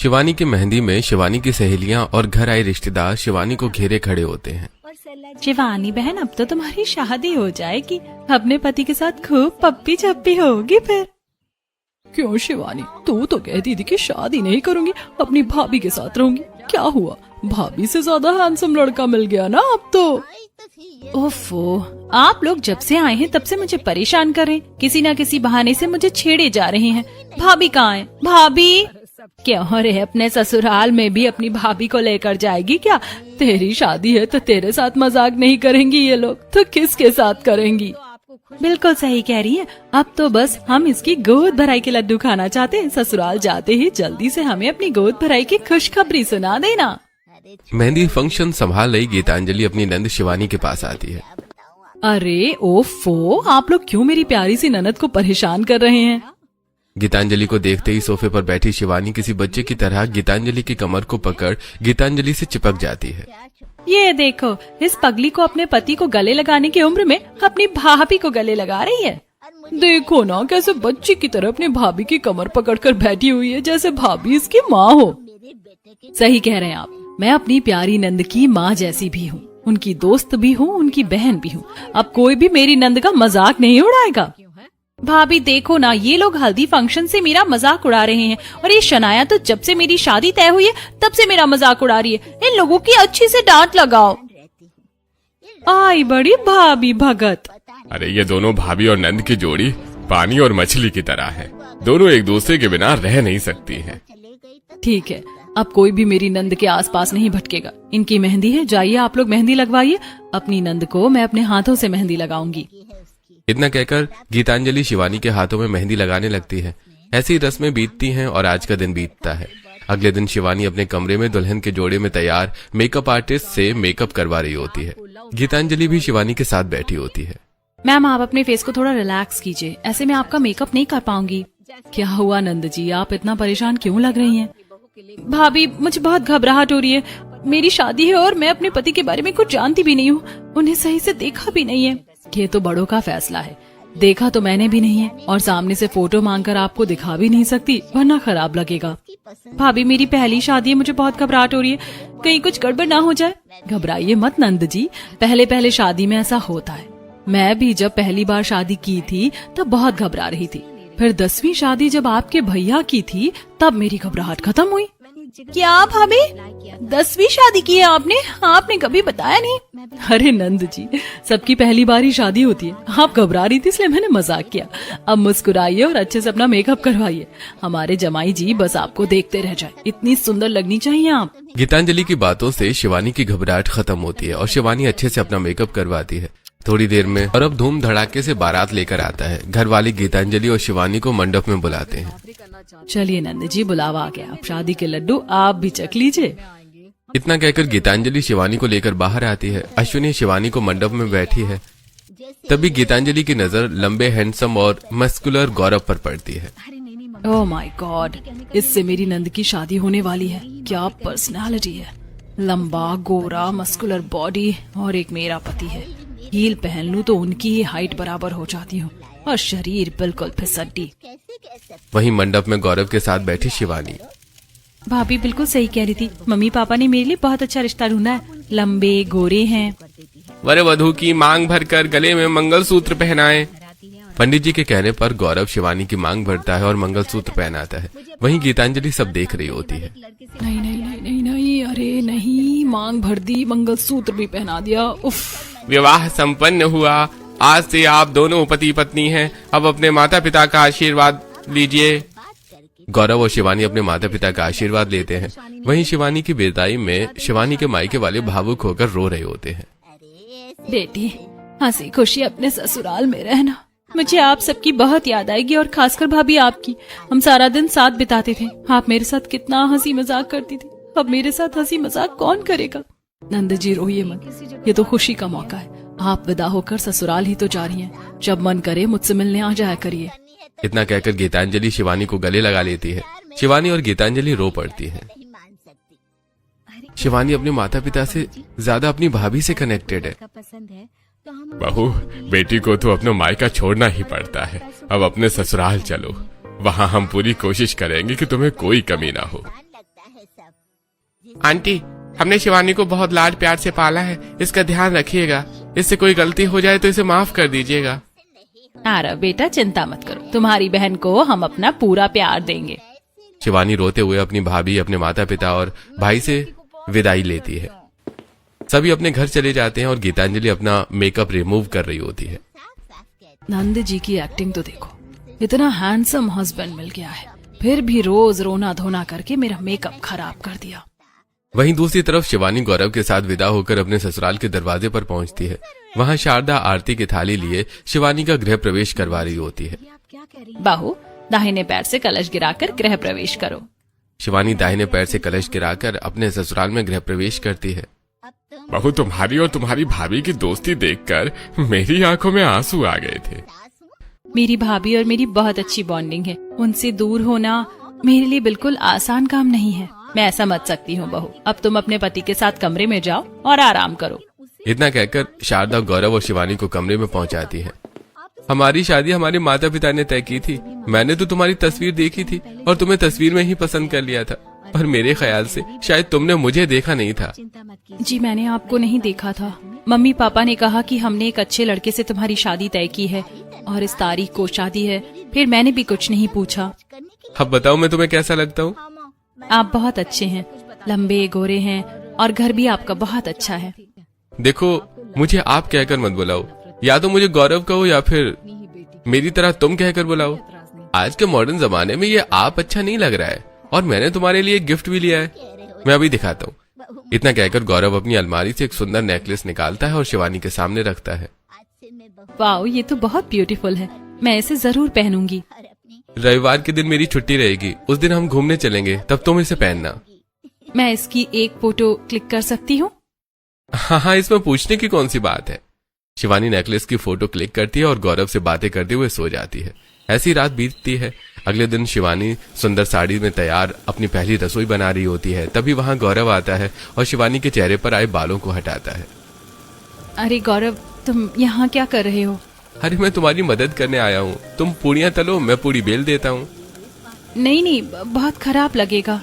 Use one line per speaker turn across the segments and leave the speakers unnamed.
शिवानी की मेहंदी में शिवानी की सहेलियां और घर आए रिश्तेदार शिवानी को घेरे खड़े होते हैं।
शिवानी बहन, अब तो तुम्हारी शादी हो जाएगी, अपने पति के साथ खूब पप्पी चप्पी होगी फिर।
क्यों शिवानी, तू तो कहती थी कि शादी नहीं करूंगी, अपनी भाभी के साथ रहूंगी। क्या हुआ, भाभी से ज्यादा हैंडसम लड़का मिल गया ना अब तो।
ओफो, आप लोग जब से आए हैं तब से मुझे परेशान कर रहे हैं, किसी न किसी बहाने से मुझे छेड़े जा रहे हैं। भाभी कहाँ है? भाभी क्यों रे, अपने ससुराल में भी अपनी भाभी को लेकर जाएगी क्या? तेरी शादी है तो तेरे साथ मजाक नहीं करेंगी ये लोग, तो किसके साथ करेंगी? बिल्कुल सही कह रही है। अब तो बस हम इसकी गोद भराई के लड्डू खाना चाहते हैं। ससुराल जाते ही जल्दी से हमें अपनी गोद भराई की खुशखबरी सुना देना।
मेहंदी फंक्शन संभाल रही गीतांजलि अपनी नंद शिवानी के पास आती है।
अरे ओफो, आप लोग क्यों मेरी प्यारी सी ननद को परेशान कर रहे हैं?
गीतांजलि को देखते ही सोफे पर बैठी शिवानी किसी बच्चे की तरह गीतांजलि की कमर को पकड़ गीतांजलि से चिपक जाती है।
ये देखो, इस पगली को अपने पति को गले लगाने की उम्र में अपनी भाभी को गले लगा रही है।
देखो ना कैसे बच्ची की तरह अपनी भाभी की कमर पकड़कर बैठी हुई है, जैसे भाभी इसकी माँ हो।
सही कह रहे हैं आप, मैं अपनी प्यारी नंद की माँ जैसी भी हूँ, उनकी दोस्त भी हूँ, उनकी बहन भी हूँ। अब कोई भी मेरी नंद का मजाक नहीं उड़ाएगा। भाभी देखो ना, ये लोग हल्दी फंक्शन से मेरा मजाक उड़ा रहे हैं, और ये शनाया तो जब से मेरी शादी तय हुई है तब से मेरा मजाक उड़ा रही है। इन लोगों की अच्छी से डांट लगाओ। आई बड़ी भाभी भगत।
अरे ये दोनों भाभी और नंद की जोड़ी पानी और मछली की तरह है, दोनों एक दूसरे के बिना रह नहीं सकती हैं।
ठीक है, अब कोई भी मेरी नंद के आसपास नहीं भटकेगा। इनकी मेहंदी है, जाइए आप लोग मेहंदी लगवाइए। अपनी नंद को मैं अपने हाथों से मेहंदी लगाऊंगी।
इतना कहकर गीतांजलि शिवानी के हाथों में मेहंदी लगाने लगती है। ऐसी रस्में बीतती हैं और आज का दिन बीतता है। अगले दिन शिवानी अपने कमरे में दुल्हन के जोड़े में तैयार मेकअप आर्टिस्ट से मेकअप करवा रही होती है। गीतांजलि भी शिवानी के साथ बैठी होती है।
मैम, आप अपने फेस को थोड़ा रिलैक्स कीजिए, ऐसे में आपका मेकअप नहीं कर पाऊंगी।
क्या हुआ नंद जी, आप इतना परेशान क्यों लग रही हैं?
भाभी, मुझे बहुत घबराहट हो रही है। मेरी शादी है और मैं अपने पति के बारे में कुछ जानती भी नहीं हूँ, उन्हें सही से देखा भी नहीं है।
ये तो बड़ों का फैसला है, देखा तो मैंने भी नहीं है, और सामने से फोटो मांगकर आपको दिखा भी नहीं सकती, वरना खराब लगेगा।
भाभी, मेरी पहली शादी है, मुझे बहुत घबराहट हो रही है, कहीं कुछ गड़बड़ ना हो जाए।
घबराइए मत नंद जी, पहले पहले शादी में ऐसा होता है। मैं भी जब पहली बार शादी की थी तब बहुत घबरा रही थी, फिर 10वीं शादी जब आपके भैया की थी तब मेरी घबराहट खत्म हुई।
क्या भाभी, 10वीं शादी की है आपने? आपने कभी बताया नहीं।
अरे नंद जी, सबकी पहली बार ही शादी होती है, आप घबरा रही थी इसलिए मैंने मजाक किया। अब मुस्कुराइए और अच्छे से अपना मेकअप करवाइए। हमारे जमाई जी बस आपको देखते रह जाए, इतनी सुंदर लगनी चाहिए आप।
गीतांजलि की बातों से शिवानी की घबराहट खत्म होती है और शिवानी अच्छे से अपना मेकअप करवाती है। थोड़ी देर में और अब धूम धड़ाके से बारात लेकर आता है। घर वाले गीतांजलि और शिवानी को मंडप में बुलाते हैं।
चलिए नंद जी, बुलावा आ गया, अब शादी के लड्डू आप भी चख लीजिए।
इतना कहकर गीतांजलि शिवानी को लेकर बाहर आती है। अश्विनी शिवानी को मंडप में बैठी है। तभी गीतांजलि की नजर लंबे, हैंडसम और मस्कुलर गौरव पर पड़ती है।
ओह माय गॉड, इससे मेरी नंद की शादी होने वाली है। क्या पर्सनालिटी है, लंबा, गोरा, मस्कुलर बॉडी, और एक मेरा पति है। हील पहन लूं तो उनकी ही हाइट बराबर हो जाती हूँ, और शरीर बिल्कुल फिसड्डी।
वहीं मंडप में गौरव के साथ बैठी शिवानी।
भाभी बिल्कुल सही कह रही थी, मम्मी पापा ने मेरे लिए बहुत अच्छा रिश्ता ढूंढा है, लंबे गोरे हैं।
वर वधू की मांग भरकर गले में मंगलसूत्र पहनाएं। पंडित जी के कहने पर गौरव शिवानी की मांग भरता है और मंगलसूत्र पहनाता है। वहीं गीतांजलि सब देख रही होती है।
नहीं नहीं नहीं नहीं नहीं, अरे नहीं, मांग भर दी, मंगलसूत्र भी पहना दिया। उफ।
विवाह संपन्न हुआ, आज से आप दोनों पति पत्नी हैं। अब अपने माता पिता का आशीर्वाद लीजिए। गौरव और शिवानी अपने माता पिता का आशीर्वाद लेते हैं। वहीं शिवानी की विदाई में शिवानी के मायके वाले भावुक होकर रो रहे होते हैं।
बेटी, हंसी खुशी अपने ससुराल में रहना।
मुझे आप सबकी बहुत याद आएगी, और खासकर भाभी आपकी। हम सारा दिन साथ बिताते थे, आप मेरे साथ कितना हंसी मजाक करती थी। अब मेरे साथ हंसी मजाक कौन करेगा?
नंद जी रोइए मत, ये तो खुशी का मौका है। आप विदा होकर ससुराल ही तो जा रही हैं, जब मन करे मुझसे मिलने आ जाया करिए।
इतना कहकर गीतांजलि शिवानी को गले लगा लेती है। शिवानी और गीतांजलि रो पड़ती है। शिवानी अपने माता पिता से ज्यादा अपनी भाभी से कनेक्टेड है। बहू, बेटी को तो अपना मायका छोड़ना ही पड़ता है। अब अपने ससुराल चलो, वहाँ हम पूरी कोशिश करेंगे कि तुम्हें कोई कमी ना हो। आंटी, हमने शिवानी को बहुत लाड प्यार से पाला है, इसका ध्यान रखिएगा। इससे कोई गलती हो जाए तो इसे माफ कर दीजिएगा।
अरे बेटा चिंता मत करो, तुम्हारी बहन को हम अपना पूरा प्यार देंगे।
शिवानी रोते हुए अपनी भाभी, अपने माता पिता और भाई से विदाई लेती है। सभी अपने घर चले जाते हैं और गीतांजलि अपना मेकअप रिमूव कर रही होती है।
नंद जी की एक्टिंग तो देखो, इतना हैंडसम हस्बैंड मिल गया है, फिर भी रोज रोना धोना करके मेरा मेकअप खराब कर दिया।
वहीं दूसरी तरफ शिवानी गौरव के साथ विदा होकर अपने ससुराल के दरवाजे पर पहुंचती है। वहां शारदा आरती की थाली लिए शिवानी का गृह प्रवेश करवा रही होती है।
बहू, दाहिने पैर से कलश गिराकर गृह प्रवेश करो।
शिवानी दाहिने पैर से कलश गिराकर अपने ससुराल में गृह प्रवेश करती है। बहू, तुम्हारी और तुम्हारी भाभी की दोस्ती देखकर मेरी आंखों में आंसू आ गए थे।
मेरी भाभी और मेरी बहुत अच्छी बॉन्डिंग है, उनसे दूर होना मेरे लिए बिल्कुल आसान काम नहीं है। मैं समझ सकती हूँ बहू, अब तुम अपने पति के साथ कमरे में जाओ और आराम करो।
इतना कहकर शारदा गौरव और शिवानी को कमरे में पहुंचाती है। हमारी शादी हमारे माता पिता ने तय की थी। मैंने तो तुम्हारी तस्वीर देखी थी और तुम्हें तस्वीर में ही पसंद कर लिया था, पर मेरे ख्याल से शायद तुमने मुझे देखा नहीं था।
जी, मैंने आपको नहीं देखा था। मम्मी पापा ने कहा कि हमने एक अच्छे लड़के से तुम्हारी शादी तय की है और इस तारीख को शादी है। फिर मैंने भी कुछ नहीं पूछा।
अब बताओ मैं तुम्हें कैसा लगता हूँ?
आप बहुत अच्छे हैं, लंबे गोरे हैं और घर भी आपका बहुत अच्छा है।
देखो, मुझे आप कहकर मत बुलाओ, या तो मुझे गौरव कहो या फिर मेरी तरह तुम कहकर बुलाओ। आज के मॉडर्न जमाने में ये आप अच्छा नहीं लग रहा है और मैंने तुम्हारे लिए गिफ्ट भी लिया है, मैं अभी दिखाता हूँ। इतना कहकर गौरव अपनी अलमारी से एक सुंदर नेकलेस निकालता है और शिवानी के सामने रखता है।
वाओ, ये तो बहुत ब्यूटीफुल है, मैं इसे जरूर पहनूंगी।
रविवार के दिन मेरी छुट्टी रहेगी, उस दिन हम घूमने चलेंगे, तब तुम इसे पहनना।
मैं इसकी एक फोटो क्लिक कर सकती हूँ?
हाँ, इसमें पूछने की कौन सी बात है। शिवानी नेकलेस की फोटो क्लिक करती है और गौरव से बातें करते हुए सो जाती है। ऐसी रात बीतती है। अगले दिन शिवानी सुंदर साड़ी में तैयार अपनी पहली रसोई बना रही होती है। तभी वहां गौरव आता है और शिवानी के चेहरे पर आए बालों को हटाता है।
अरे गौरव, तुम यहाँ क्या कर रहे हो?
अरे मैं तुम्हारी मदद करने आया हूँ, तुम पूड़ियाँ तलो, मैं पूड़ी बेल देता हूँ।
नहीं, बहुत खराब लगेगा।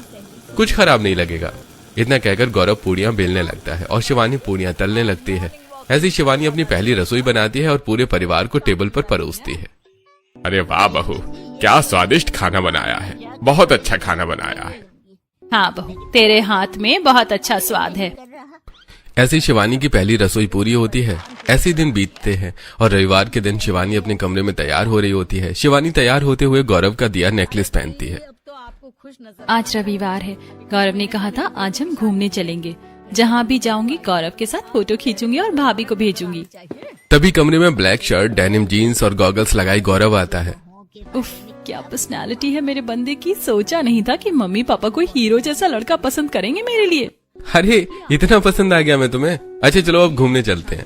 कुछ खराब नहीं लगेगा। इतना कहकर गौरव पूड़ियाँ बेलने लगता है और शिवानी पूड़ियाँ तलने लगती है। ऐसी शिवानी अपनी पहली रसोई बनाती है और पूरे परिवार को टेबल पर परोसती है। अरे वाह बहू, क्या स्वादिष्ट खाना बनाया है, बहुत अच्छा खाना बनाया है।
हाँ बहू, तेरे हाथ में बहुत अच्छा स्वाद है।
ऐसी शिवानी की पहली रसोई पूरी होती है। ऐसे दिन बीतते हैं और रविवार के दिन शिवानी अपने कमरे में तैयार हो रही होती है। शिवानी तैयार होते हुए गौरव का दिया नेकलेस पहनती है।
आज रविवार है, गौरव ने कहा था आज हम घूमने चलेंगे। जहाँ भी जाऊंगी गौरव के साथ फोटो खींचूंगी और भाभी को भेजूंगी।
तभी कमरे में ब्लैक शर्ट, डेनिम जीन्स और गॉगल्स लगाई गौरव आता है।
उफ, क्या पर्सनालिटी है मेरे बंदे की। सोचा नहीं था कि मम्मी पापा कोई हीरो जैसा लड़का पसंद करेंगे मेरे लिए।
अरे इतना पसंद आ गया मैं तुम्हें? अच्छा चलो अब घूमने चलते हैं।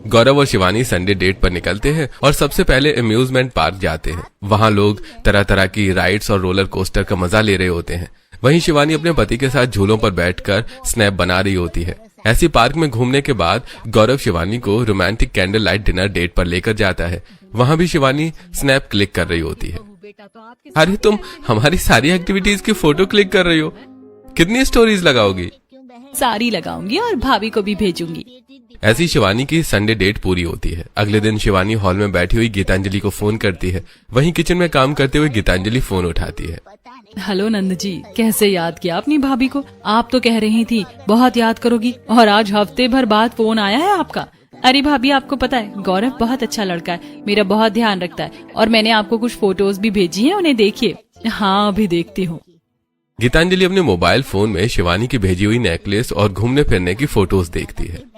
गौरव और शिवानी संडे डेट पर निकलते हैं और सबसे पहले अम्यूजमेंट पार्क जाते हैं। वहाँ लोग तरह तरह की राइड्स और रोलर कोस्टर का मजा ले रहे होते हैं। वहीं शिवानी अपने पति के साथ झूलों पर बैठकर स्नैप बना रही होती है। ऐसी पार्क में घूमने के बाद गौरव शिवानी को romantic candle light dinner date पर लेकर जाता है। वहाँ भी शिवानी स्नैप क्लिक कर रही होती है। अरे तुम हमारी सारी एक्टिविटीज की फोटो क्लिक कर रही हो, कितनी स्टोरीज लगाओगी?
सारी लगाऊंगी और भाभी को भी भेजूंगी।
ऐसी शिवानी की संडे डेट पूरी होती है। अगले दिन शिवानी हॉल में बैठी हुई गीतांजलि को फोन करती है। वहीं किचन में काम करते हुए गीतांजलि फोन उठाती है।
हेलो नंद जी, कैसे याद किया अपनी भाभी को? आप तो कह रही थी बहुत याद करोगी और आज हफ्ते भर बाद फोन आया है आपका।
अरे भाभी, आपको पता है गौरव बहुत अच्छा लड़का है, मेरा बहुत ध्यान रखता है और मैंने आपको कुछ फोटोज भी भेजी हैं, उन्हें देखिए।
हाँ, अभी देखती हूँ।
गीतांजलि अपने मोबाइल फोन में शिवानी की भेजी हुई नेकलेस और घूमने फिरने की फोटोज देखती है।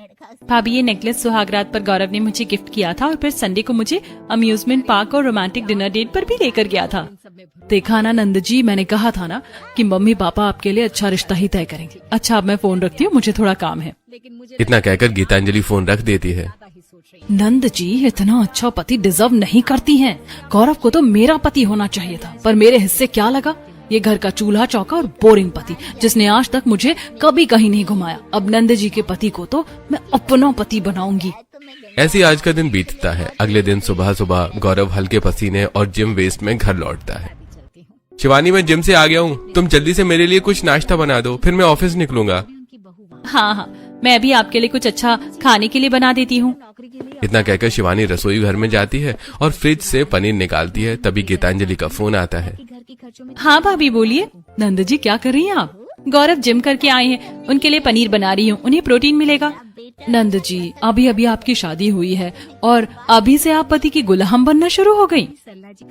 भाभी, ये नेकलेस सुहागरात पर गौरव ने मुझे गिफ्ट किया था और फिर संडे को मुझे अम्यूजमेंट पार्क और रोमांटिक डिनर डेट पर भी लेकर गया था।
देखा ना नंद जी, मैंने कहा था ना कि मम्मी पापा आपके लिए अच्छा रिश्ता ही तय करेंगे। अच्छा, अब मैं फोन रखती हूँ, मुझे थोड़ा काम है।
इतना कहकर गीतांजलि फोन रख देती है।
नंद जी इतना अच्छा पति डिजर्व नहीं करती हैं। गौरव को तो मेरा पति होना चाहिए था, पर मेरे हिस्से क्या लगा? ये घर का चूल्हा चौका और बोरिंग पति जिसने आज तक मुझे कभी कहीं नहीं घुमाया। अब नंद जी के पति को तो मैं अपना पति बनाऊंगी।
ऐसी आज का दिन बीतता है। अगले दिन सुबह सुबह गौरव हल्के पसीने और जिम वेस्ट में घर लौटता है। शिवानी मैं जिम से आ गया हूँ, तुम जल्दी से मेरे लिए कुछ नाश्ता बना दो, फिर मैं ऑफिस निकलूंगा।
हाँ हाँ, मैं भी आपके लिए कुछ अच्छा खाने के लिए बना देती हूँ।
इतना कहकर शिवानी रसोई घर में जाती है और फ्रिज से पनीर निकालती है। तभी गीतांजलि का फोन आता है।
हाँ भाभी बोलिए।
नंद जी क्या कर रही हैं आप?
गौरव जिम करके आए हैं, उनके लिए पनीर बना रही हूँ, उन्हें प्रोटीन मिलेगा।
नंद जी अभी अभी आपकी शादी हुई है और अभी से आप पति की गुलाम बनना शुरू हो गई।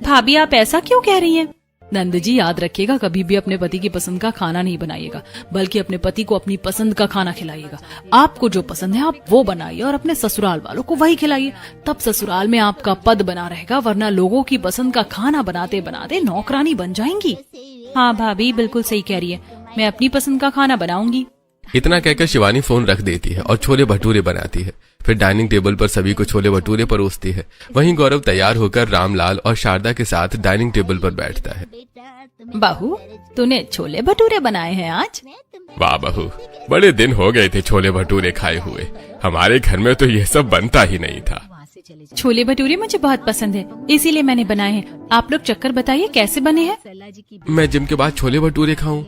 भाभी आप ऐसा क्यों कह रही हैं?
नंद जी याद रखिएगा, कभी भी अपने पति की पसंद का खाना नहीं बनाइएगा, बल्कि अपने पति को अपनी पसंद का खाना खिलाइएगा। आपको जो पसंद है आप वो बनाइए और अपने ससुराल वालों को वही खिलाइए। तब ससुराल में आपका पद बना रहेगा, वरना लोगों की पसंद का खाना बनाते बनाते नौकरानी बन जाएंगी।
हाँ भाभी बिल्कुल सही कह रही है, मैं अपनी पसंद का खाना बनाऊंगी।
इतना कहकर शिवानी फोन रख देती है और छोले भटूरे बनाती है। फिर डाइनिंग टेबल पर सभी को छोले भटूरे परोसती है। वहीं गौरव तैयार होकर रामलाल और शारदा के साथ डाइनिंग टेबल पर बैठता है।
बहू तूने छोले भटूरे बनाए हैं आज?
वाह बहू, बड़े दिन हो गए थे छोले भटूरे खाए हुए। हमारे घर में तो ये सब बनता ही नहीं था।
छोले भटूरे मुझे बहुत पसंद है, इसीलिए मैंने बनाए हैं। आप लोग चक्कर बताइए कैसे बने हैं।
मैं जिम के बाद छोले भटूरे खाऊं,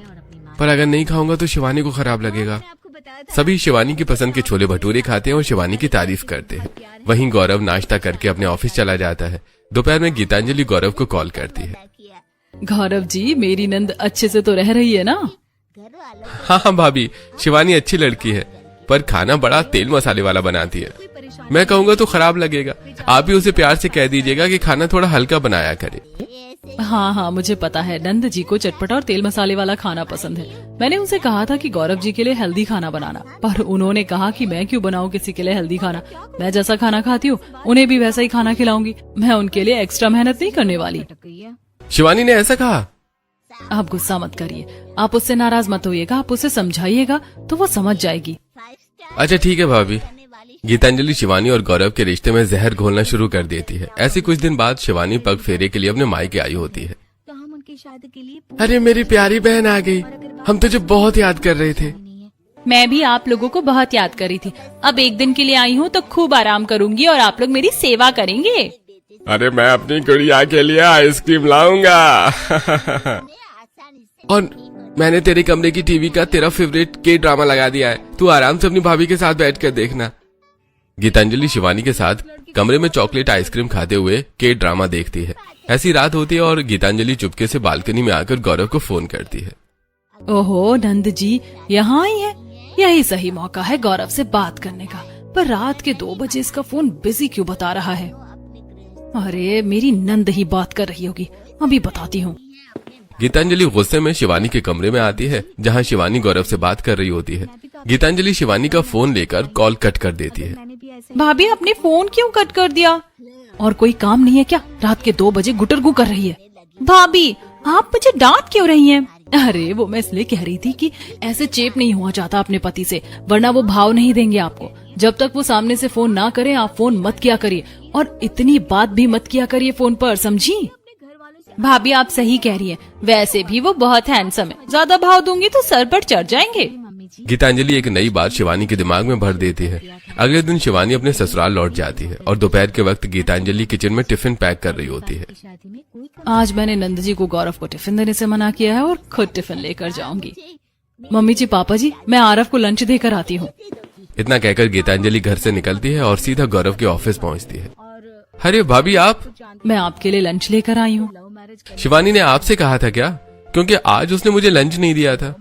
पर अगर नहीं खाऊंगा तो शिवानी को खराब लगेगा। सभी शिवानी की पसंद के छोले भटूरे खाते हैं और शिवानी की तारीफ करते हैं। वहीं गौरव नाश्ता करके अपने ऑफिस चला जाता है। दोपहर में गीतांजलि गौरव को कॉल करती है।
गौरव जी मेरी नंद अच्छे से तो रह रही है ना?
हाँ भाभी, शिवानी अच्छी लड़की है, पर खाना बड़ा तेल मसाले वाला बनाती है। मैं कहूँगा तो खराब लगेगा। आप ही उसे प्यार से कह दीजिएगा कि खाना थोड़ा हल्का बनाया करे।
हाँ हाँ मुझे पता है, नंद जी को चटपटा और तेल मसाले वाला खाना पसंद है। मैंने उनसे कहा था कि गौरव जी के लिए हेल्दी खाना बनाना, पर उन्होंने कहा कि मैं क्यों बनाऊं किसी के लिए हेल्दी खाना। मैं जैसा खाना खाती हूँ उन्हें भी वैसा ही खाना खिलाऊंगी। मैं उनके लिए एक्स्ट्रा मेहनत नहीं करने वाली।
शिवानी ने ऐसा कहा?
आप गुस्सा मत करिए, आप उससे नाराज मत होइएगा, आप उसे समझाइएगा तो वो समझ जाएगी।
अच्छा ठीक है भाभी। गीतांजलि शिवानी और गौरव के रिश्ते में जहर घोलना शुरू कर देती है। ऐसे कुछ दिन बाद शिवानी पग फेरे के लिए अपने मायके आई होती है। अरे मेरी प्यारी बहन आ गई, हम तुझे बहुत याद कर रहे थे।
मैं भी आप लोगों को बहुत याद कर रही थी। अब एक दिन के लिए आई हूँ तो खूब आराम करूंगी और आप लोग मेरी सेवा करेंगे।
अरे मैं अपनी गुड़िया के लिए आइसक्रीम लाऊंगा। और मैंने तेरे कमरे की टीवी का तेरा फेवरेट के ड्रामा लगा दिया है, तू आराम से अपनी भाभी के साथ बैठकर देखना। गीतांजलि शिवानी के साथ कमरे में चॉकलेट आइसक्रीम खाते हुए के ड्रामा देखती है। ऐसी रात होती है और गीतांजलि चुपके से बालकनी में आकर गौरव को फोन करती है।
ओहो नंद जी यहाँ आई है, यही सही मौका है गौरव से बात करने का। पर रात के 2 बजे इसका फोन बिजी क्यों बता रहा है? अरे मेरी नंद ही बात कर रही होगी, अभी बताती हूँ।
गीतांजलि गुस्से में शिवानी के कमरे में आती है, जहाँ शिवानी गौरव से बात कर रही होती है। गीतांजलि शिवानी का फोन लेकर कॉल कट कर देती है।
भाभी आपने फोन क्यों कट कर दिया?
और कोई काम नहीं है क्या? रात के 2 बजे गुटरगू कर रही है।
भाभी आप मुझे डांट क्यों रही हैं?
अरे वो मैं इसलिए कह रही थी कि ऐसे चेप नहीं हुआ जाता अपने पति से, वरना वो भाव नहीं देंगे आपको। जब तक वो सामने से फोन ना करे आप फोन मत किया करिए, और इतनी बात भी मत किया करिए फोन पर, समझी?
भाभी आप सही कह रही है, वैसे भी वो बहुत हैंडसम है, ज्यादा भाव दूंगी तो सर पर चढ़ जाएंगे।
गीतांजलि एक नई बात शिवानी के दिमाग में भर देती है। अगले दिन शिवानी अपने ससुराल लौट जाती है और दोपहर के वक्त गीतांजलि किचन में टिफिन पैक कर रही होती है।
आज मैंने नंद जी को गौरव को टिफिन देने से मना किया है और खुद टिफिन लेकर जाऊंगी। मम्मी जी पापा जी मैं आरव को लंच देकर आती हूँ।
इतना कहकर गीतांजलि घर से निकलती है और सीधा गौरव के ऑफिस पहुँचती है। अरे भाभी आप?
मैं आपके लिए लंच लेकर आई हूँ।
शिवानी ने आपसे कहा था क्या? क्योंकि आज उसने मुझे लंच नहीं दिया था।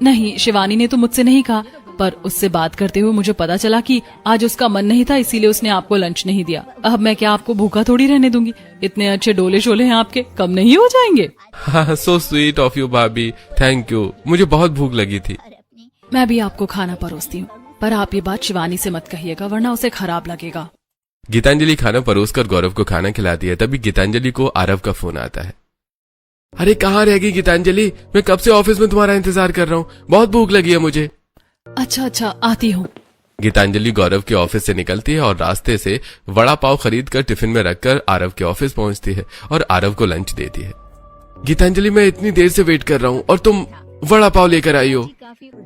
नहीं, शिवानी ने तो मुझसे नहीं कहा, पर उससे बात करते हुए मुझे पता चला कि आज उसका मन नहीं था, इसीलिए उसने आपको लंच नहीं दिया। अब मैं क्या आपको भूखा थोड़ी रहने दूंगी? इतने अच्छे डोले शोले हैं आपके, कम नहीं हो जाएंगे?
हाँ, सो स्वीट ऑफ यू भाभी, थैंक यू। मुझे बहुत भूख लगी थी।
मैं भी आपको खाना परोसती हूँ, पर आप ये बात शिवानी से मत कहिएगा, वरना उसे खराब लगेगा।
गीतांजलि खाना परोसकर गौरव को खाना खिलाती है। तभी गीतांजलि को आरव का फोन आता है। अरे कहाँ रह गई गीतांजलि? मैं कब से ऑफिस में तुम्हारा इंतजार कर रहा हूँ, बहुत भूख लगी है मुझे।
अच्छा आती हूँ।
गीतांजलि गौरव के ऑफिस से निकलती है और रास्ते से वड़ा पाव खरीद कर टिफिन में रखकर आरव के ऑफिस पहुंचती है और आरव को लंच देती है। गीतांजलि मैं इतनी देर से वेट कर रहा हूँ और तुम वड़ा पाव लेकर आई हो।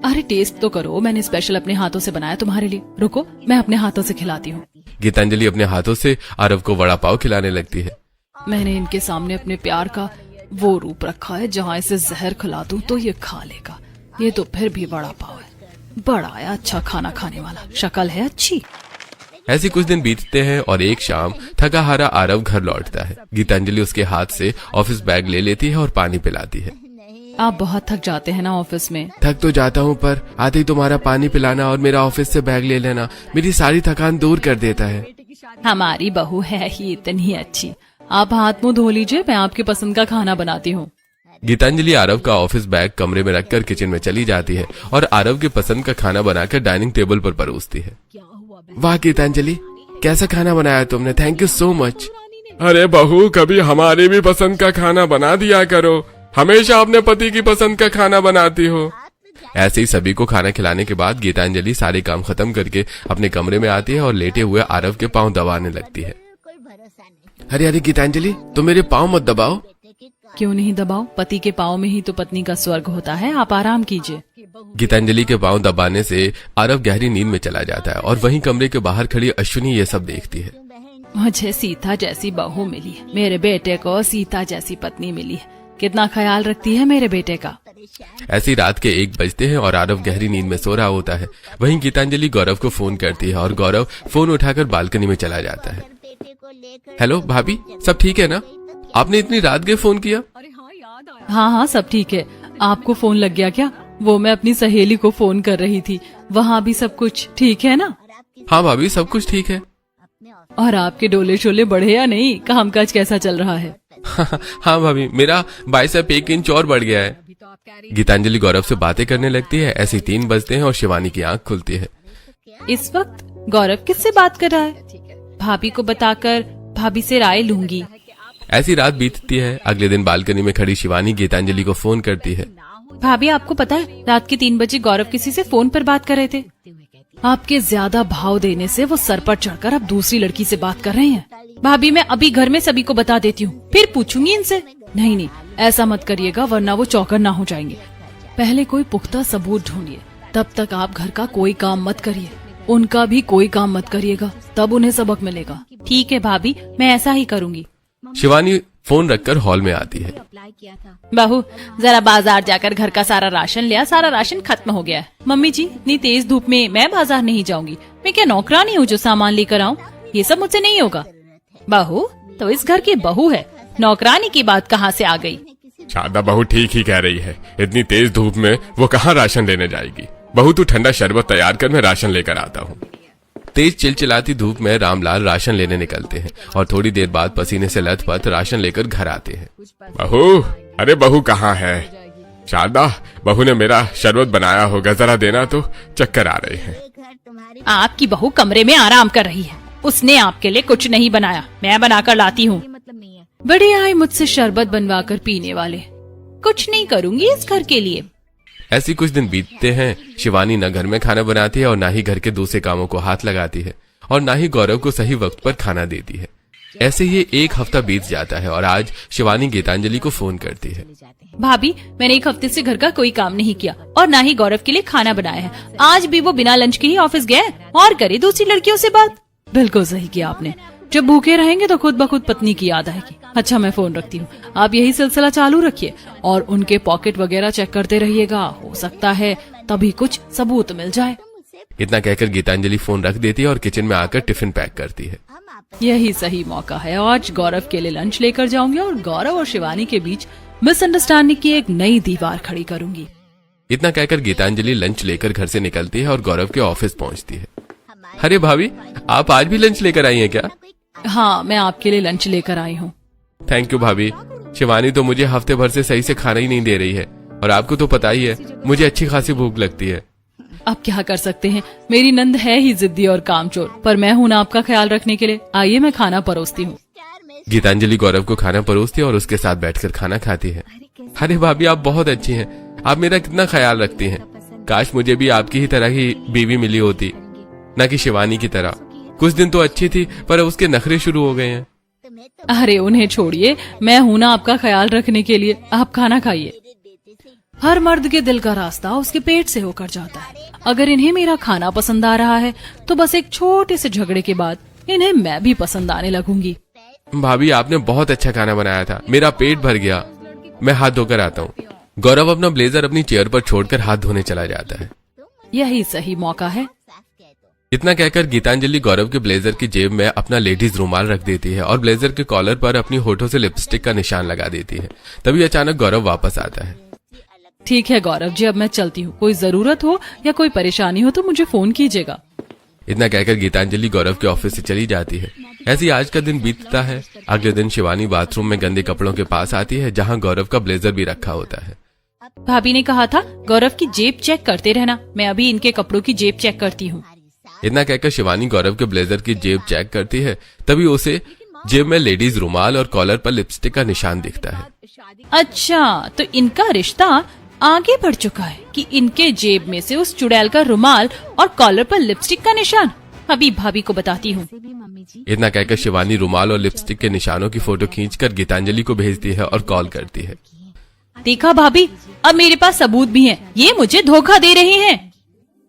अरे टेस्ट तो करो, मैंने स्पेशल अपने हाथों से बनाया तुम्हारे लिए। रुको मैं अपने हाथों से खिलाती हूँ।
गीतांजलि अपने हाथों से आरव को वड़ा पाव खिलाने लगती है।
मैंने इनके सामने अपने प्यार का वो रूप रखा है जहाँ इसे जहर खिला दूं तो ये खा लेगा। ये तो फिर भी बड़ा पाव है, बड़ा है, अच्छा खाना खाने वाला, शक्ल है अच्छी।
ऐसे कुछ दिन बीतते हैं और एक शाम थका हारा आरव घर लौटता है। गीतांजलि उसके हाथ से ऑफिस बैग ले लेती है और पानी पिलाती है।
आप बहुत थक जाते हैं ना ऑफिस में।
थक तो जाता हूँ, पर आते ही तुम्हारा पानी पिलाना और मेरा ऑफिस से बैग ले लेना मेरी सारी थकान दूर कर देता है।
हमारी बहू है ही इतनी अच्छी। आप हाथ मुंह धो लीजिए, मैं आपके पसंद का खाना बनाती हूँ।
गीतांजलि आरव का ऑफिस बैग कमरे में रखकर किचन में चली जाती है और आरव के पसंद का खाना बनाकर डाइनिंग टेबल पर परोसती है। वाह गीतांजलि, कैसा खाना बनाया तुमने, थैंक यू सो मच। अरे बहू, कभी हमारे भी पसंद का खाना बना दिया करो, हमेशा अपने पति की पसंद का खाना बनाती हो। ऐसे ही सभी को खाना खिलाने के बाद गीतांजलि सारे काम खत्म करके अपने कमरे में आती है और लेटे हुए आरव के पांव दबाने लगती है। अरे अरे गीतांजलि, तुम मेरे पांव मत दबाओ।
क्यों नहीं दबाओ, पति के पाँव में ही तो पत्नी का स्वर्ग होता है, आप आराम कीजिए।
गीतांजलि के पांव दबाने से आरव गहरी नींद में चला जाता है और वहीं कमरे के बाहर खड़ी अश्विनी ये सब देखती है।
मुझे सीता जैसी बहू मिली है, मेरे बेटे को सीता जैसी पत्नी मिली है, कितना ख्याल रखती है मेरे बेटे का।
ऐसी रात के 1 बजते हैं और आरव गहरी नींद में सो रहा होता है। वहीं गीतांजलि गौरव को फोन करती है और गौरव फोन उठाकर बालकनी में चला जाता है। हेलो भाभी, सब ठीक है ना? आपने इतनी रात के फोन किया?
हाँ हाँ सब ठीक है। आपको फोन लग गया क्या? वो मैं अपनी सहेली को फोन कर रही थी। वहाँ भी सब कुछ ठीक है ना?
हाँ भाभी, सब कुछ ठीक है।
और आपके डोले शोले बढ़े या नहीं? कामकाज कैसा चल रहा है?
हाँ भाभी, मेरा बाइसेप 1 इंच और बढ़ गया है। गीतांजलि गौरव से बातें करने लगती है। ऐसे 3 बजते हैं और शिवानी की आंख खुलती है।
इस वक्त गौरव किससे बात कर रहा है? भाभी को बताकर भाभी से राय लूंगी।
ऐसी रात बीतती है। अगले दिन बालकनी में खड़ी शिवानी गीतांजलि को फोन करती है।
भाभी, आपको पता है रात के 3 बजे गौरव किसी से फोन पर बात कर रहे थे।
आपके ज्यादा भाव देने से वो सर पर चढ़कर अब दूसरी लड़की से बात कर रहे हैं।
भाभी, मैं अभी घर में सभी को बता देती हूँ, फिर पूछूंगी इनसे।
नहीं नहीं, ऐसा मत करिएगा वरना वो चौकन्ना ना हो जाएंगे। पहले कोई पुख्ता सबूत ढूंढिए, तब तक आप घर का कोई काम मत करिए, उनका भी कोई काम मत करिएगा, तब उन्हें सबक मिलेगा।
ठीक है भाभी, मैं ऐसा ही करूँगी।
शिवानी फोन रखकर हॉल में आती है।
बहू, जरा बाजार जाकर घर का सारा राशन लिया, सारा राशन खत्म हो गया है। मम्मी जी, इतनी तेज धूप में मैं बाजार नहीं जाऊंगी। मैं क्या नौकरानी हूँ जो सामान लेकर आऊँ? ये सब मुझसे नहीं होगा। बहू तो इस घर की बहू है, नौकरानी की बात कहाँ से आ गई?
शारदा बहू ठीक ही कह रही है, इतनी तेज धूप में वो कहाँ राशन लेने जाएगी। बहू तू ठंडा शरबत तैयार कर, मैं राशन लेकर आता हूँ। तेज चिलचिलाती धूप में रामलाल राशन लेने निकलते हैं और थोड़ी देर बाद पसीने से लथपथ राशन लेकर घर आते हैं। बहू, अरे बहू कहाँ है? शारदा, बहू ने मेरा शरबत बनाया होगा, जरा देना तो, चक्कर आ रहे हैं।
आपकी बहू कमरे में आराम कर रही है, उसने आपके लिए कुछ नहीं बनाया, मैं बनाकर लाती हूँ। बड़े आए मुझसे शरबत बनवाकर पीने वाले, कुछ नहीं करूँगी इस घर के लिए।
ऐसी कुछ दिन बीतते हैं। शिवानी न घर में खाना बनाती है और न ही घर के दूसरे कामों को हाथ लगाती है और न ही गौरव को सही वक्त पर खाना देती है। ऐसे ही 1 हफ्ता बीत जाता है और आज शिवानी गीतांजलि को फोन करती है।
भाभी, मैंने 1 हफ्ते से घर का कोई काम नहीं किया और न ही गौरव के लिए खाना बनाया है। आज भी वो बिना लंच के ही ऑफिस गया और करे दूसरी लड़कियों से बात।
बिल्कुल सही किया आपने। जब भूखे रहेंगे तो खुद ब खुद पत्नी की याद आएगी। अच्छा, मैं फोन रखती हूँ, आप यही सिलसिला चालू रखिए और उनके पॉकेट वगैरह चेक करते रहिएगा, हो सकता है तभी कुछ सबूत मिल जाए।
इतना कहकर गीतांजलि फोन रख देती है और किचन में आकर टिफिन पैक करती है।
यही सही मौका है, आज गौरव के लिए लंच लेकर जाऊंगी और गौरव और शिवानी के बीच मिसअंडरस्टैंडिंग की एक नई दीवार खड़ी करूंगी।
इतना कहकर गीतांजलि लंच लेकर घर से निकलती है और गौरव के ऑफिस पहुंचती है। अरे भाभी, आप आज भी लंच लेकर आई हैं क्या?
हाँ, मैं आपके लिए लंच लेकर आई हूँ।
थैंक यू भाभी। शिवानी तो मुझे हफ्ते भर से सही से खाना ही नहीं दे रही है और आपको तो पता ही है मुझे अच्छी खासी भूख लगती है।
अब क्या कर सकते हैं, मेरी नंद है ही जिद्दी और कामचोर, पर मैं हूँ ना आपका ख्याल रखने के लिए। आइए मैं खाना परोसती हूँ।
गीतांजलि गौरव को खाना परोसती है और उसके साथ बैठकर खाना खाती है। अरे भाभी, आप बहुत अच्छी हैं, आप मेरा कितना ख्याल रखती हैं। काश मुझे भी आपकी ही तरह ही बीवी मिली होती, न कि शिवानी की तरह। कुछ दिन तो अच्छी थी पर उसके नखरे शुरू हो गए हैं।
अरे उन्हें छोड़िए, मैं हूं ना आपका ख्याल रखने के लिए। आप खाना खाइए। हर मर्द के दिल का रास्ता उसके पेट से होकर जाता है। अगर इन्हें मेरा खाना पसंद आ रहा है तो बस एक छोटे से झगड़े के बाद इन्हें मैं भी पसंद आने लगूंगी।
भाभी, आपने बहुत अच्छा खाना बनाया था, मेरा पेट भर गया। मैं हाथ धोकर आता हूँ। गौरव अपना ब्लेजर अपनी चेयर पर छोड़कर हाथ धोने चला जाता है।
यही सही मौका है।
इतना कहकर गीतांजलि गौरव के ब्लेजर की जेब में अपना लेडीज रुमाल रख देती है और ब्लेजर के कॉलर पर अपनी होठों से लिपस्टिक का निशान लगा देती है। तभी अचानक गौरव वापस आता है।
ठीक है गौरव जी, अब मैं चलती हूँ। कोई जरूरत हो या कोई परेशानी हो तो मुझे फोन कीजिएगा।
इतना कहकर गीतांजलि गौरव के ऑफिस से चली जाती है। ऐसे ही आज का दिन बीतता है। अगले दिन शिवानी बाथरूम में गंदे कपड़ों के पास आती है जहाँ गौरव का ब्लेजर भी रखा होता है।
भाभी ने कहा था गौरव की जेब चेक करते रहना, मैं अभी इनके कपड़ों की जेब चेक करती हूँ।
इतना कहकर शिवानी गौरव के ब्लेजर की जेब चेक करती है। तभी उसे जेब में लेडीज रुमाल और कॉलर पर लिपस्टिक का निशान दिखता है।
अच्छा, तो इनका रिश्ता आगे बढ़ चुका है कि इनके जेब में से उस चुड़ैल का रुमाल और कॉलर पर लिपस्टिक का निशान। अभी भाभी को बताती हूँ।
इतना कहकर शिवानी रुमाल और लिपस्टिक के निशानों की फोटो खींचकर गीतांजलि को भेजती है और कॉल करती है।
देखा भाभी, अब मेरे पास सबूत भी हैं। ये मुझे धोखा दे रहे हैं।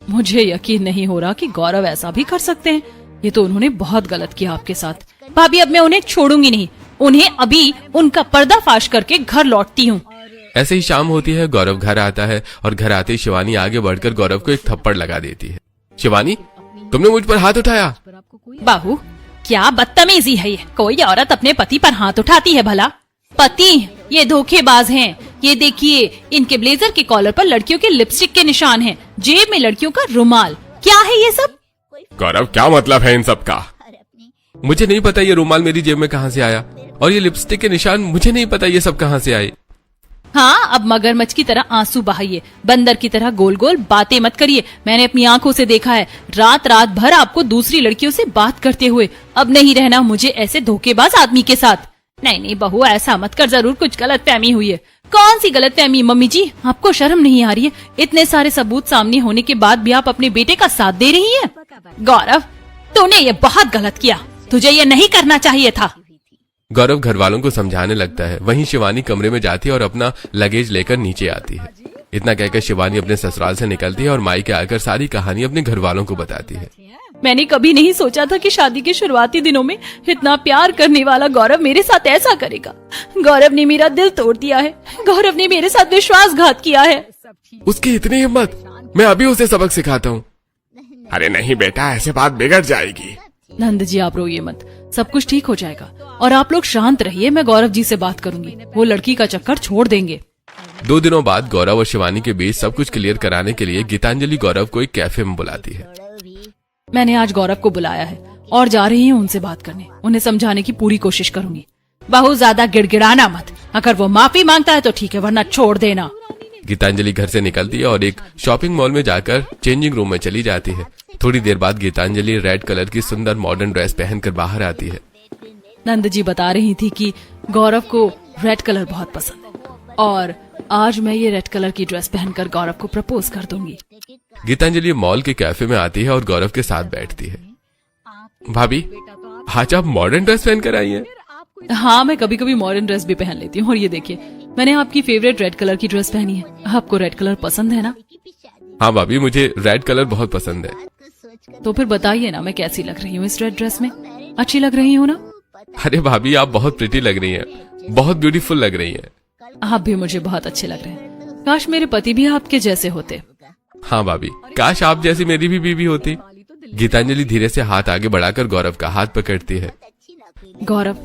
मुझे यकीन नहीं हो रहा कि गौरव ऐसा भी कर सकते हैं। ये तो उन्होंने बहुत गलत किया आपके साथ।
भाभी, अब मैं उन्हें छोड़ूंगी नहीं। उन्हें अभी उनका पर्दाफाश करके घर लौटती हूँ।
ऐसे ही शाम होती है। गौरव घर आता है और घर आते ही शिवानी आगे बढ़कर गौरव को एक थप्पड़ लगा देती है। शिवानी, तुमने मुझ पर हाथ उठाया।
बाहू, क्या बदतमीजी है ये। कोई औरत अपने पति पर हाथ उठाती है भला? पति ये धोखेबाज हैं। ये देखिए, इनके ब्लेजर के कॉलर पर लड़कियों के लिपस्टिक के निशान हैं, जेब में लड़कियों का रुमाल। क्या है ये सब?
गौरव, क्या मतलब है इन सब का? मुझे नहीं पता ये रुमाल मेरी जेब में कहाँ से आया और ये लिपस्टिक के निशान मुझे नहीं पता ये सब कहाँ से आए।
हाँ, अब मगरमच्छ की तरह आंसू बहाइए, बंदर की तरह गोल गोल बातें मत करिए। मैंने अपनी आंखों से देखा है रात रात भर आपको दूसरी लड़कियों से बात करते हुए। अब नहीं रहना मुझे ऐसे धोखेबाज आदमी के साथ। नहीं नहीं बहू, ऐसा मत कर, जरूर कुछ गलतफहमी हुई है। कौन सी गलतफहमी मम्मी जी? आपको शर्म नहीं आ रही है? इतने सारे सबूत सामने होने के बाद भी आप अपने बेटे का साथ दे रही हैं। गौरव, तूने ये बहुत गलत किया। तुझे ये नहीं करना चाहिए था।
गौरव घर वालों को समझाने लगता है। वहीं शिवानी कमरे में जाती है और अपना लगेज लेकर नीचे आती है। इतना कहकर शिवानी अपने ससुराल से निकलती है और मायके आकर सारी कहानी अपने घर वालों को बताती है।
मैंने कभी नहीं सोचा था कि शादी के शुरुआती दिनों में इतना प्यार करने वाला गौरव मेरे साथ ऐसा करेगा। गौरव ने मेरा दिल तोड़ दिया है। गौरव ने मेरे साथ विश्वासघात किया है।
उसकी इतनी हिम्मत! मैं अभी उसे सबक सिखाता हूँ। अरे नहीं बेटा, ऐसे बात बिगड़ जाएगी।
नंद जी, आप रोइए मत, सब कुछ ठीक हो जाएगा। और आप लोग शांत रहिए, मैं गौरव जी से बात करूंगी। वो लड़की का चक्कर छोड़ देंगे।
2 दिनों बाद गौरव और शिवानी के बीच सब कुछ क्लियर कराने के लिए गीतांजलि गौरव को एक कैफे में बुलाती है।
मैंने आज गौरव को बुलाया है और जा रही हूँ उनसे बात करने। उन्हें समझाने की पूरी कोशिश करूंगी।
बहुत ज्यादा गिड़गिड़ाना मत। अगर वो माफी मांगता है तो ठीक है, वरना छोड़ देना।
गीतांजलि घर से निकलती है और एक शॉपिंग मॉल में जाकर चेंजिंग रूम में चली जाती है। थोड़ी देर बाद गीतांजलि रेड कलर की सुंदर मॉडर्न ड्रेस पहनकर बाहर आती है।
नंद जी बता रही थी कि गौरव को रेड कलर बहुत पसंद है और आज मैं ये रेड कलर की ड्रेस पहनकर गौरव को प्रपोज कर दूंगी।
गीतांजलि मॉल के कैफे में आती है और गौरव के साथ बैठती है। भाभी, आज आप मॉडर्न ड्रेस पहनकर आई हैं?
हाँ, मैं कभी कभी मॉडर्न ड्रेस भी पहन लेती हूँ। और ये देखिए, मैंने आपकी फेवरेट रेड कलर की ड्रेस पहनी है। आपको रेड कलर पसंद है ना?
हाँ भाभी, मुझे रेड कलर बहुत पसंद है।
तो फिर बताइए ना, मैं कैसी लग रही हूँ इस रेड ड्रेस में? अच्छी लग रही हूँ ना?
अरे भाभी, आप बहुत प्रिटी लग रही हैं, बहुत ब्यूटीफुल लग रही हैं।
आप भी मुझे बहुत अच्छे लग रहे हैं। काश मेरे पति भी आपके जैसे होते।
हाँ भाभी, काश आप जैसी मेरी भी बीवी होती। गीतांजलि धीरे से हाथ आगे बढ़ाकर गौरव का हाथ पकड़ती है।
गौरव,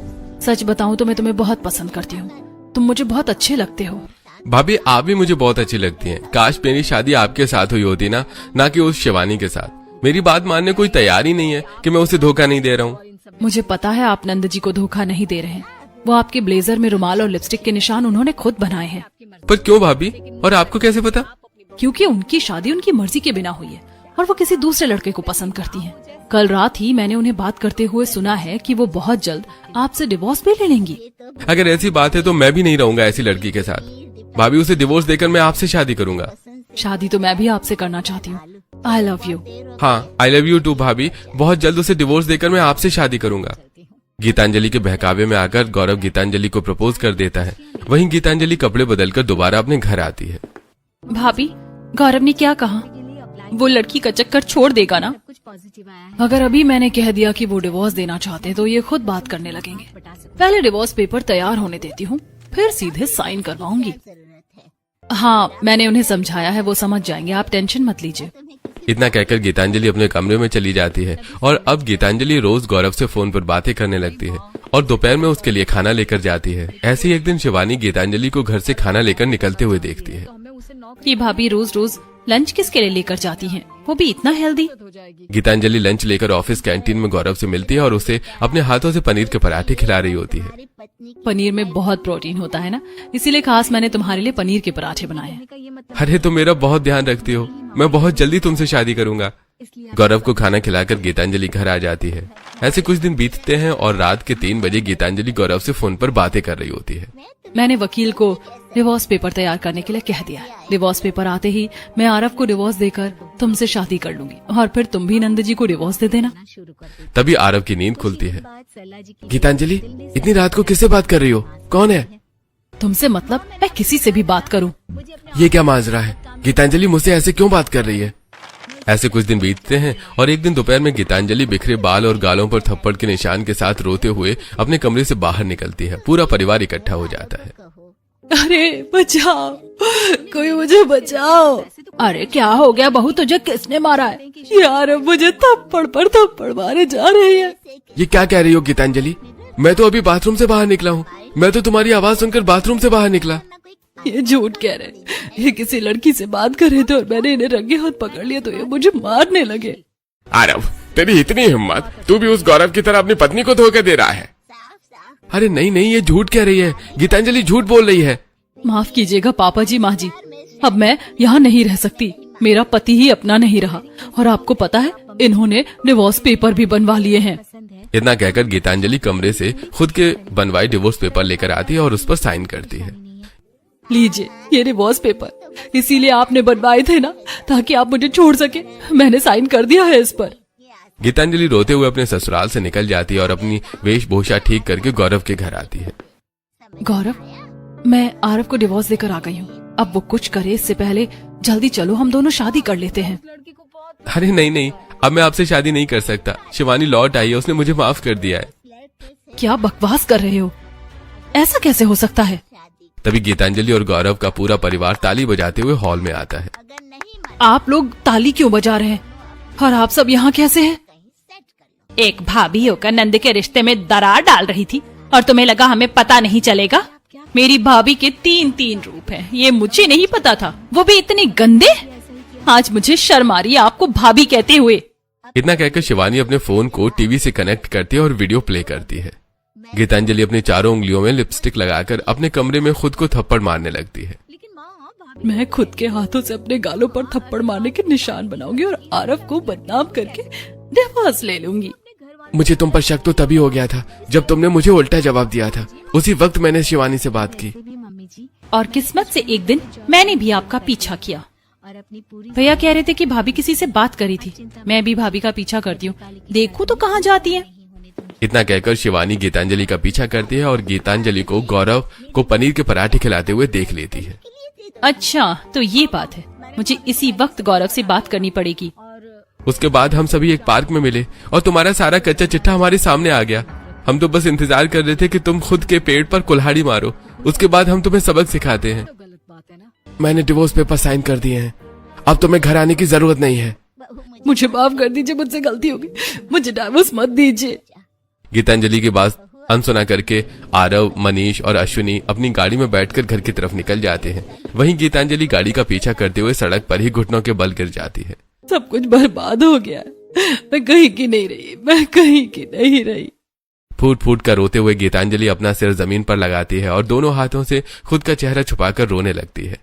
सच बताऊं तो मैं तुम्हें बहुत पसंद करती हूँ। तुम मुझे बहुत अच्छे लगते हो।
भाभी, आप भी मुझे बहुत अच्छी लगती हैं। काश मेरी शादी आपके साथ हुई होती ना कि उस शिवानी के साथ। मेरी बात मानने कोई तैयार ही नहीं है कि मैं उसे धोखा नहीं दे रहा हूँ।
मुझे पता है आप नंद जी को धोखा नहीं दे रहे हैं। वो आपके ब्लेजर में रुमाल और लिपस्टिक के निशान उन्होंने खुद बनाए हैं।
पर क्यों भाभी, और आपको कैसे पता?
क्योंकि उनकी शादी उनकी मर्जी के बिना हुई है और वो किसी दूसरे लड़के को पसंद करती हैं। कल रात ही मैंने उन्हें बात करते हुए सुना है कि वो बहुत जल्द आपसे डिवोर्स भी ले लेंगी।
अगर ऐसी बात है तो मैं भी नहीं रहूंगा ऐसी लड़की के साथ। भाभी, उसे डिवोर्स देकर मैं आपसे शादी करूंगा।
शादी तो मैं भी आपसे करना चाहती हूँ। I love you.
हाँ, आई लव यू टू भाभी। बहुत जल्द उसे डिवोर्स देकर मैं आपसे शादी करूंगा। गीतांजलि के बहकावे में आकर गौरव गीतांजलि को प्रपोज कर देता है। वहीं गीतांजलि कपड़े बदलकर दोबारा अपने घर आती है।
भाभी, गौरव ने क्या कहा? वो लड़की का चक्कर छोड़ देगा ना?
अगर अभी मैंने कह दिया कि वो डिवोर्स देना चाहते हैं तो ये खुद बात करने लगेंगे। पहले डिवोर्स पेपर तैयार होने देती हूँ, फिर सीधे साइन करवाऊंगी। हाँ, मैंने उन्हें समझाया है, वो समझ जाएंगे, आप टेंशन मत लीजिए।
इतना कहकर गीतांजलि अपने कमरे में चली जाती है और अब गीतांजलि रोज गौरव से फोन पर बातें करने लगती है और दोपहर में उसके लिए खाना लेकर जाती है। ऐसे ही एक दिन शिवानी गीतांजलि को घर से खाना लेकर निकलते हुए देखती है।
ये भाभी रोज रोज लंच किसके लिए लेकर जाती हैं? वो भी इतना हेल्दी।
गीतांजलि लंच लेकर ऑफिस कैंटीन में गौरव से मिलती है और उसे अपने हाथों से पनीर के पराठे खिला रही होती है।
पनीर में बहुत प्रोटीन होता है ना, इसीलिए खास मैंने तुम्हारे लिए पनीर के पराठे बनाए हैं।
अरे तुम मेरा बहुत ध्यान रखती हो, मैं बहुत जल्दी तुमसे शादी करूंगा। गौरव को खाना खिलाकर गीतांजलि घर आ जाती है। ऐसे कुछ दिन बीतते हैं और रात के 3 बजे गीतांजलि गौरव से फोन पर बातें कर रही होती है।
मैंने वकील को डिवोर्स पेपर तैयार करने के लिए कह दिया है। डिवोर्स पेपर आते ही मैं आरव को डिवोर्स देकर तुमसे शादी कर लूंगी और फिर तुम भी नंद जी को डिवोर्स दे देना।
तभी आरव की नींद खुलती है। गीतांजलि, इतनी रात को किससे बात कर रही हो? कौन है?
तुमसे मतलब मैं किसी से भी बात करूं?
ये क्या माजरा है? गीतांजलि मुझसे ऐसे क्यों बात कर रही है? ऐसे कुछ दिन बीतते हैं और एक दिन दोपहर में गीतांजलि बिखरे बाल और गालों पर थप्पड़ के निशान के साथ रोते हुए अपने कमरे से बाहर निकलती है। पूरा परिवार इकट्ठा हो जाता है।
अरे बचाओ, कोई मुझे बचाओ। अरे क्या हो गया बहू, तुझे किसने मारा है? यार अब मुझे थप्पड़ पर थप्पड़ मारे जा रही है।
ये क्या कह रही हो गीतांजलि? मैं तो अभी बाथरूम से बाहर निकला हूँ। मैं तो तुम्हारी आवाज सुनकर बाथरूम से बाहर निकला।
ये झूठ कह रहे। ये किसी लड़की से बात कर रहे थे और मैंने इन्हें रंगे हाथ पकड़ लिया तो ये मुझे मारने लगे।
आरव, तेरी इतनी हिम्मत, तू भी उस गौरव की तरह अपनी पत्नी को धोखा दे रहा है। अरे नहीं नहीं, ये झूठ कह रही है। गीतांजलि झूठ बोल रही है।
माफ कीजिएगा पापा जी, माँ जी, अब मैं यहाँ नहीं रह सकती। मेरा पति ही अपना नहीं रहा और आपको पता है इन्होंने डिवोर्स पेपर भी बनवा लिए हैं।
इतना कहकर गीतांजलि कमरे से खुद के बनवाए डिवोर्स पेपर लेकर आती है और उस पर साइन करती है।
लीजिए ये डिवोर्स पेपर, इसीलिए आपने बनवाए थे ना, ताकि आप मुझे छोड़ सके। मैंने साइन कर दिया है इस पर।
गीतांजलि रोते हुए अपने ससुराल से निकल जाती है और अपनी वेशभूषा ठीक करके गौरव के घर आती है।
गौरव, मैं आरव को डिवोर्स देकर आ गई हूँ। अब वो कुछ करे इससे पहले जल्दी चलो, हम दोनों शादी कर लेते हैं।
अरे नहीं नहीं, अब मैं आपसे शादी नहीं कर सकता। शिवानी लौट आई है, उसने मुझे माफ कर दिया है।
क्या बकवास कर रहे हो? ऐसा कैसे हो सकता है?
तभी गीतांजलि और गौरव का पूरा परिवार ताली बजाते हुए हॉल में आता है।
आप लोग ताली क्यों बजा रहे हैं और आप सब यहाँ कैसे हैं?
एक भाभी होकर नंद के रिश्ते में दरार डाल रही थी और तुम्हें लगा हमें पता नहीं चलेगा? मेरी भाभी के 3 रूप हैं, ये मुझे नहीं पता था, वो भी इतने गंदे। आज मुझे शर्म आ रही है आपको भाभी कहते हुए।
इतना कहकर शिवानी अपने फोन को टीवी से कनेक्ट करती है और वीडियो प्ले करती है। गीतांजलि अपनी चारों उंगलियों में लिपस्टिक लगाकर अपने कमरे में खुद को थप्पड़ मारने लगती है।
मैं खुद के हाथों से अपने गालों पर थप्पड़ मारने के निशान बनाऊंगी और आरव को बदनाम करके डिवोर्स ले लूंगी।
मुझे तुम पर शक तो तभी हो गया था जब तुमने मुझे उल्टा जवाब दिया था। उसी वक्त मैंने शिवानी से बात की।
और किस्मत से एक दिन मैंने भी आपका पीछा किया। भैया कह रहे थे कि भाभी किसी से बात करी थी। मैं भी भाभी का पीछा करती हूँ, देखूं तो कहाँ जाती है।
इतना कहकर शिवानी गीतांजलि का पीछा करती है और गीतांजलि को गौरव को पनीर के पराठे खिलाते हुए देख लेती है।
अच्छा तो ये बात है, मुझे इसी वक्त गौरव से बात करनी पड़ेगी।
उसके बाद हम सभी एक पार्क में मिले और तुम्हारा सारा कच्चा चिट्ठा हमारे सामने आ गया। हम तो बस इंतजार कर रहे थे कि तुम खुद के पेट पर कुल्हाड़ी मारो, उसके बाद हम तुम्हें सबक सिखाते हैं। मैंने डिवोर्स पेपर साइन कर दिए हैं, अब तुम्हें घर आने की जरूरत नहीं है।
मुझे माफ कर दीजिए, मुझसे गलती हो गई, मुझे डिवोर्स मत दीजिए।
गीतांजलि की बात अनसुना करके आरव, मनीष और अश्विनी अपनी गाड़ी में बैठकर घर की तरफ निकल जाते हैं। वहीं गीतांजलि गाड़ी का पीछा करते हुए सड़क पर ही घुटनों के बल गिर जाती है।
सब कुछ बर्बाद हो गया, मैं कहीं की नहीं रही, मैं कहीं की नहीं रही।
फूट फूट कर रोते हुए गीतांजलि अपना सिर जमीन पर लगाती है और दोनों हाथों से खुद का चेहरा छुपाकर रोने लगती है।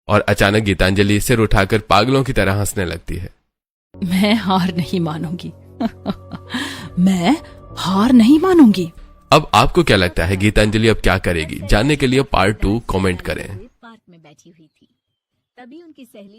और अचानक गीतांजलि सिर उठाकर पागलों की तरह हंसने लगती है।
मैं हार नहीं मानूंगी मैं हार नहीं मानूंगी।
अब आपको क्या लगता है गीतांजलि अब क्या करेगी? जानने के लिए पार्ट 2 कमेंट करें।
पार्क में बैठी हुई थी, तभी उनकी सहेली